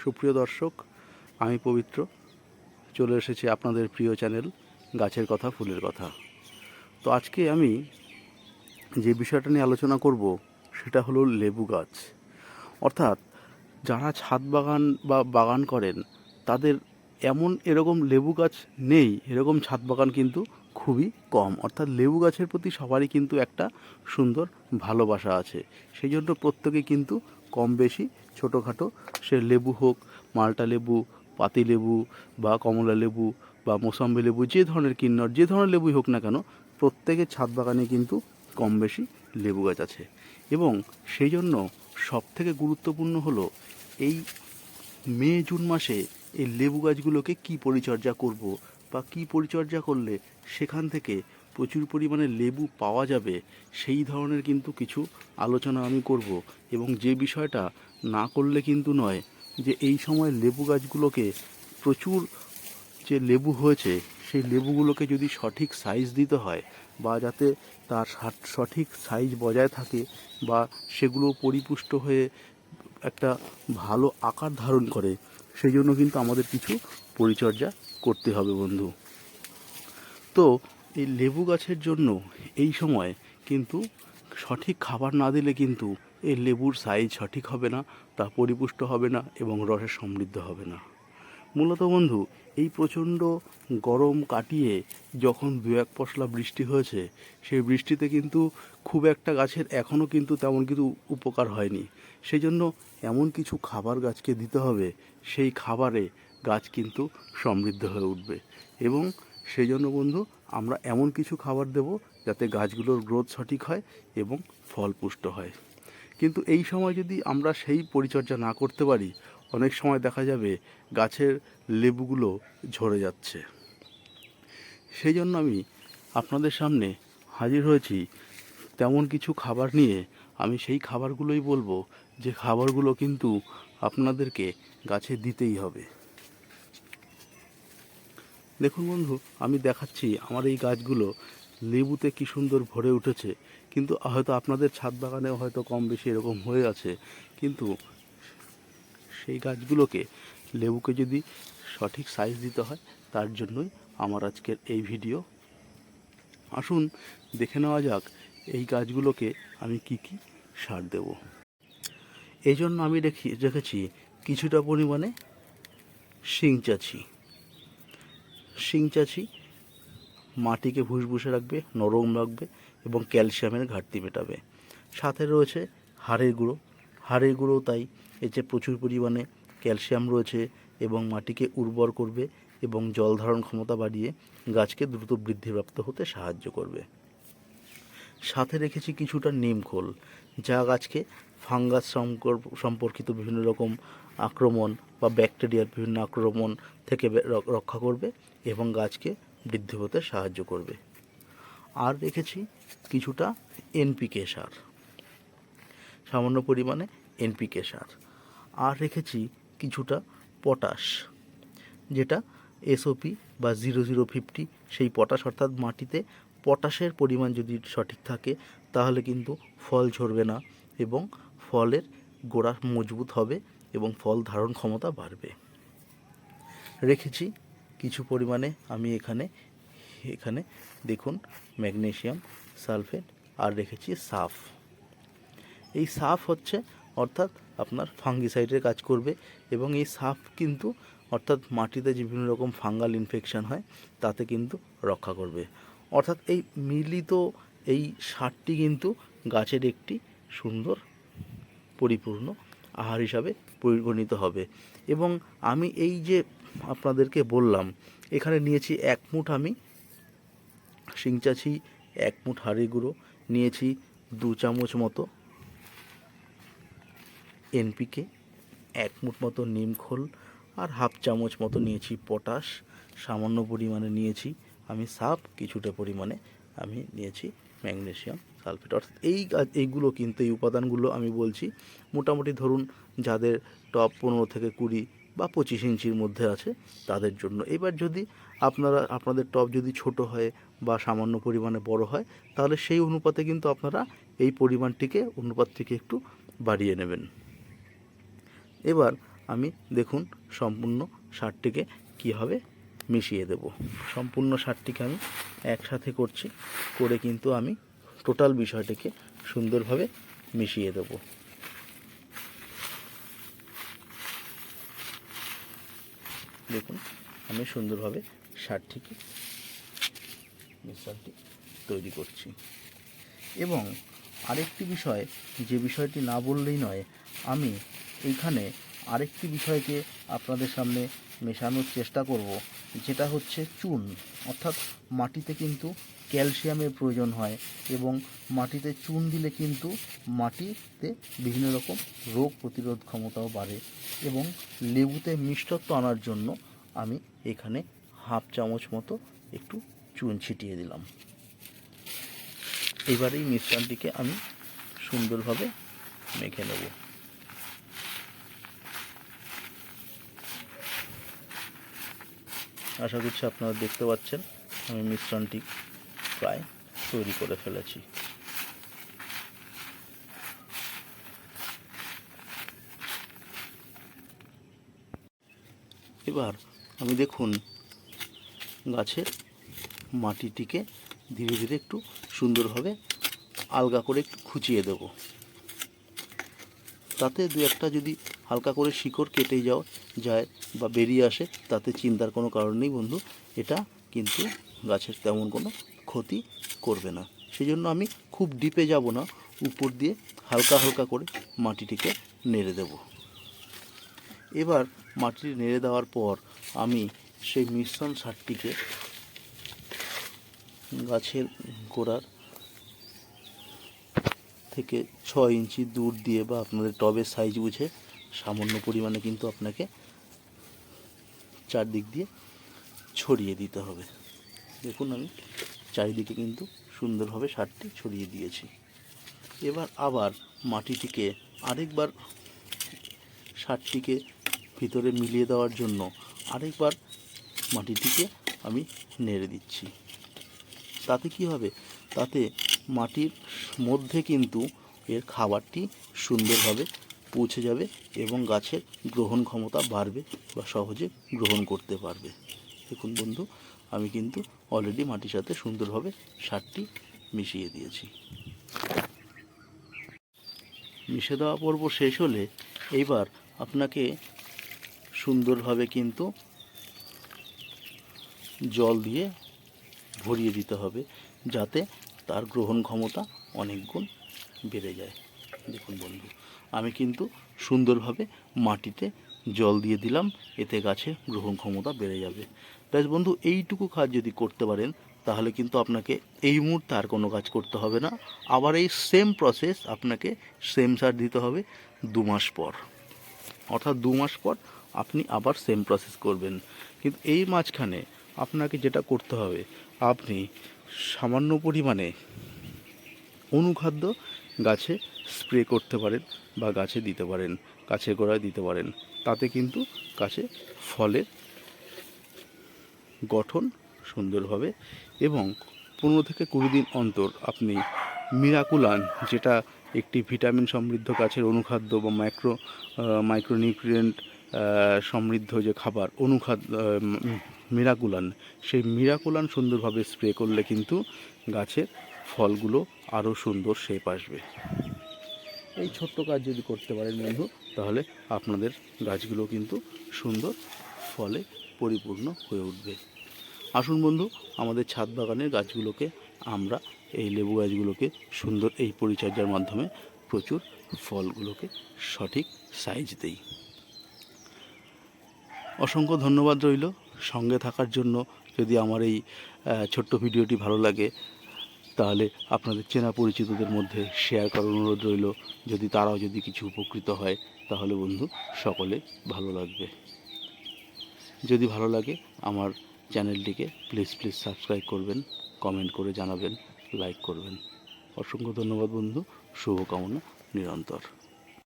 সুপ্রিয় দর্শক, আমি পবিত্র চলে এসেছি আপনাদের প্রিয় চ্যানেল গাছের কথা ফুলের কথা। তো আজকে আমি যে বিষয়টা নিয়ে আলোচনা করব সেটা হলো লেবু গাছ। অর্থাৎ যারা ছাদ বাগান বা বাগান করেন তাদের এরকম লেবু গাছ নেই, এরকম ছাদ বাগান কিন্তু খুবই কম। অর্থাৎ লেবু গাছের প্রতি সবারই কিন্তু একটা সুন্দর ভালোবাসা আছে। সেই জন্য প্রত্যেকে কিন্তু কম বেশি ছোটোখাটো, সে লেবু হোক, মালটা লেবু, পাতি লেবু বা কমলা লেবু বা মোসাম্বি লেবু, যে ধরনের কিন্নর যে ধরনের লেবুই হোক না কেন, প্রত্যেকের ছাদ বাগানে কিন্তু কম বেশি লেবু গাছ আছে। এবং সেই জন্য সবথেকে গুরুত্বপূর্ণ হলো এই মে জুন মাসে এই লেবু গাছগুলোকে কী পরিচর্যা করব বা কী পরিচর্যা করলে সেখান থেকে প্রচুর পরিমাণে লেবু পাওয়া যাবে, সেই ধরনের কিন্তু কিছু আলোচনা আমি করব। এবং যে বিষয়টা না করলে কিন্তু নয়, যে এই সময় লেবু গাছগুলোকে প্রচুর যে লেবু হয়েছে সেই লেবুগুলোকে যদি সঠিক সাইজ দিতে হয় বা যাতে তার সঠিক সাইজ বজায় থাকে বা সেগুলো পরিপুষ্ট হয়ে একটা ভালো আকার ধারণ করে, সেই জন্য কিন্তু আমাদের কিছু পরিচর্যা করতে হবে বন্ধু। তো এই লেবু গাছের জন্য এই সময় কিন্তু সঠিক খাবার না দিলে কিন্তু এই লেবুর সাইজ সঠিক হবে না, তা পরিপুষ্ট হবে না এবং রসে সমৃদ্ধ হবে না। মূলত বন্ধু, এই প্রচণ্ড গরম কাটিয়ে যখন দু এক পশলা বৃষ্টি হয়েছে, সেই বৃষ্টিতে কিন্তু খুব একটা গাছের এখনও কিন্তু তেমন কিছু উপকার হয়নি। সেই জন্য এমন কিছু খাবার গাছকে দিতে হবে, সেই খাবারে গাছ কিন্তু সমৃদ্ধ হয়ে উঠবে। এবং সেই জন্য বন্ধু, আমরা এমন কিছু খাবার দেব যাতে গাছগুলোর গ্রোথ সঠিক হয় এবং ফল পুষ্ট হয়। কিন্তু এই সময় যদি আমরা সেই পরিচর্যা না করতে পারি, অনেক সময় দেখা যাবে গাছের লেবুগুলো ঝরে যাচ্ছে। সেই জন্য আমি আপনাদের সামনে হাজির হয়েছি তেমন কিছু খাবার নিয়ে। আমি সেই খাবারগুলোই বলবো, যে খাবারগুলো কিন্তু আপনাদেরকে গাছে দিতেই হবে। দেখুন বন্ধু, আমি দেখাচ্ছি আমার এই গাছগুলো লেবুতে কী সুন্দর ভরে উঠেছে। কিন্তু হয়তো আপনাদের ছাদ বাগানেও হয়তো কম বেশি এরকম হয়ে আছে। কিন্তু সেই গাছগুলোকে লেবুকে যদি সঠিক সাইজ দিতে হয়, তার জন্যই আমার আজকের এই ভিডিও। আসুন দেখে নেওয়া যাক এই গাছগুলোকে আমি কি কি সার দেব। এই জন্য আমি রেখেছি কিছুটা পরিমাণে শিংচাছি। মাটিকে ভুসভুসে রাখবে, নরম রাখবে এবং ক্যালসিয়ামের ঘাটতি মেটাবে। সাথে রয়েছে হাড়ের গুঁড়ো তাই এতে প্রচুর পরিমাণে ক্যালসিয়াম রয়েছে এবং মাটিকে উর্বর করবে এবং জল ধারণ ক্ষমতা বাড়িয়ে গাছকে দ্রুত বৃদ্ধিপ্রাপ্ত হতে সাহায্য করবে। সাথে রেখেছি কিছুটা নিমখোল, যা গাছকে ফাঙ্গাস সম্পর্কিত বিভিন্ন রকম আক্রমণ বা ব্যাকটেরিয়ার বিভিন্ন আক্রমণ থেকে রক্ষা করবে এবং গাছকে বৃদ্ধি হতে সাহায্য করবে। আর রেখেছি কিছুটা এনপিকে সার, সামান্য পরিমাণে এনপিকে সার। আর রেখেছি কিছুটা পটাশ, যেটা এসওপি বা 0050, সেই পটাশ। অর্থাৎ মাটিতে পটাশের পরিমাণ যদি সঠিক থাকে তাহলে কিন্তু ফল ঝরবে না এবং ফলের গোড়া মজবুত হবে এবং ফল ধারণ ক্ষমতা বাড়বে। রেখেছি কিছু পরিমাণে আমি এখানে দেখুন ম্যাগনেসিয়াম সালফেট, আর রেখেছি সাফ। এই সাফ হচ্ছে অর্থাৎ আপনার ফাঙ্গিসাইডের কাজ করবে এবং এই সাফ কিন্তু অর্থাৎ মাটিতে যে বিভিন্ন রকম ফাঙ্গাল ইনফেকশন হয় তাতে কিন্তু রক্ষা করবে। অর্থাৎ এই মিলিত এই সারটি কিন্তু গাছের একটি সুন্দর পরিপূর্ণ আহার হিসাবে পরিগণিত হবে। এবং আমি এই যে আপনাদেরকে বললাম, এখানে নিয়েছি 1 মুঠ আমি শিংচাছি, 1 মুঠ হাড়ের গুঁড়ো নিয়েছি, 2 চামচ মতো এনপিকে, 1 মুঠ মতো নিমখোল, আর 1/2 চামচ মতো নিয়েছি পটাশ, সামান্য পরিমাণে নিয়েছি আমি সাফ, কিছুটা পরিমাণে আমি নিয়েছি ম্যাগনেসিয়াম সালফেট। অর্থাৎ এইগুলো কিন্তু এই উপাদানগুলো আমি বলছি মোটামুটি ধরুন যাদের টব 15 থেকে 20 বা 25 ইঞ্চির মধ্যে আছে তাদের জন্য। এবার যদি আপনাদের টব যদি ছোট হয় বা সামান্য পরিমাণে বড় হয়, তাহলে সেই অনুপাতে কিন্তু আপনারা এই অনুপাতটিকে একটু বাড়িয়ে নেবেন। এবার আমি দেখুন সম্পূর্ণ সারটিকে কীভাবে মিশিয়ে দেব। সম্পূর্ণ সারটিকে আমি একসাথে করছি, করে কিন্তু আমি টোটাল বিষয়টিকে সুন্দরভাবে মিশিয়ে দেব। দেখুন আমি সুন্দরভাবে সারটিকে মিশ্রণটি তৈরি করছি। এবং আরেকটি বিষয়, যে বিষয়টি না বললেই নয়, আমি এইখানে আরেকটি বিষয়কে আপনাদের সামনে মেশানোর চেষ্টা করব, যেটা হচ্ছে চুন। অর্থাৎ মাটিতে কিন্তু ক্যালসিয়ামের প্রয়োজন হয়, এবং মাটিতে চুন দিলে কিন্তু মাটিতে বিভিন্ন রকম রোগ প্রতিরোধ ক্ষমতাও বাড়ে। এবং লেবুতে মিষ্টত্ব আনার জন্য আমি এখানে হাফ চামচ মতো একটু চুন ছিটিয়ে দিলাম। এবার এই মিশ্রণটিকে আমি সুন্দরভাবে মেখে নেব। আশা করছি আপনারা দেখতে পাচ্ছেন আমি মিশ্রণটি প্রায় তৈরি করে ফেলেছি। এবার আমি দেখুন গাছের মাটিটিকে ধীরে ধীরে একটু সুন্দরভাবে আলগা করে একটু খুঁচিয়ে দেব। তাতে দু একটা যদি হালকা করে শিকড় কেটে যায় বা বেরিয়ে আসে, তাতে চিন্তার কোনো কারণ নেই বন্ধু, এটা কিন্তু গাছের তেমন কোনো ক্ষতি করবে না। সেই জন্য আমি খুব ডিপে যাব না, উপর দিয়ে হালকা হালকা করে মাটিটিকে নেড়ে দেব। এবার মাটি নেড়ে দেওয়ার পর আমি সেই মিশ্রণ সারটিকে গাছের গোড়ার থেকে 6 ইঞ্চি দূর দিয়ে, বা আপনাদের টবের সাইজ বুঝে সামান্য পরিমাণে কিন্তু আপনাকে চারদিক দিয়ে ছড়িয়ে দিতে হবে। দেখুন আমি চারিদিকে কিন্তু সুন্দরভাবে সারটি ছড়িয়ে দিয়েছি। এবার আবার মাটিটিকে আরেকবার সারটিকে ভিতরে মিলিয়ে দেওয়ার জন্য আরেকবার মাটিটিকে আমি নেড়ে দিচ্ছি। তাতে কি হবে, তাতে মাটির মধ্যে কিন্তু এর খাবারটি সুন্দরভাবে পৌঁছে যাবে এবং গাছের গ্রহণ ক্ষমতা বাড়বে বা সহজে গ্রহণ করতে পারবে। দেখুন বন্ধু, আমি কিন্তু অলরেডি মাটির সাথে সুন্দরভাবে সারটি মিশিয়ে দিয়েছি। মিশে দেওয়া পর্ব শেষ হলে এইবার আপনাকে সুন্দরভাবে কিন্তু জল দিয়ে ভরিয়ে দিতে হবে, যাতে তার গ্রহণ ক্ষমতা অনেক গুণ বেড়ে যায়। দেখুন বন্ধু, আমি কিন্তু সুন্দরভাবে মাটিতে জল দিয়ে দিলাম, এতে গাছের গ্রহণ ক্ষমতা বেড়ে যাবে। ব্যাস বন্ধু, এইটুকু কাজ যদি করতে পারেন, তাহলে কিন্তু আপনাকে এই মুহূর্তে আর কোনো কাজ করতে হবে না। আবার এই সেম প্রসেস আপনাকে সেম সার দিতে হবে 2 মাস পর। অর্থাৎ 2 মাস পর আপনি আবার সেম প্রসেস করবেন। কিন্তু এই মাঝখানে আপনাকে যেটা করতে হবে, আপনি সামান্য পরিমাণে অনুখাদ্য গাছে স্প্রে করতে পারেন বা গাছে দিতে পারেন, গাছের গোড়ায় দিতে পারেন। তাতে কিন্তু গাছে ফলের গঠন সুন্দর হবে। এবং 15 থেকে 20 দিন অন্তর আপনি মিরাকুলান, যেটা একটি ভিটামিন সমৃদ্ধ গাছের অনুখাদ্য বা মাইক্রোনিউট্রিয়েন্ট সমৃদ্ধ যে খাবার মিরাকুলান, সেই মিরাকুলান সুন্দরভাবে স্প্রে করলে কিন্তু গাছের ফলগুলো আরও সুন্দর শেপ আসবে। এই ছোট্ট কাজ যদি করতে পারেন বন্ধু, তাহলে আপনাদের গাছগুলো কিন্তু সুন্দর ফলে পরিপূর্ণ হয়ে উঠবে। আসুন বন্ধু, আমাদের ছাদ বাগানের গাছগুলোকে আমরা, এই লেবু গাছগুলোকে সুন্দর এই পরিচর্যার মাধ্যমে প্রচুর ফলগুলোকে সঠিক সাইজ দেই। অসংখ্য ধন্যবাদ রইল সঙ্গে থাকার জন্য। যদি আমার এই ছোট্ট ভিডিওটি ভালো লাগে, তাহলে আপনাদের চেনা পরিচিতদের মধ্যে শেয়ার করার অনুরোধ রইল। যদি তারাও যদি কিছু উপকৃত হয়, তাহলে বন্ধু সকলে ভালো লাগবে। যদি ভালো লাগে আমার চ্যানেলটিকে প্লিজ সাবস্ক্রাইব করবেন, কমেন্ট করে জানাবেন, লাইক করবেন। অসংখ্য ধন্যবাদ বন্ধু, শুভকামনা নিরন্তর।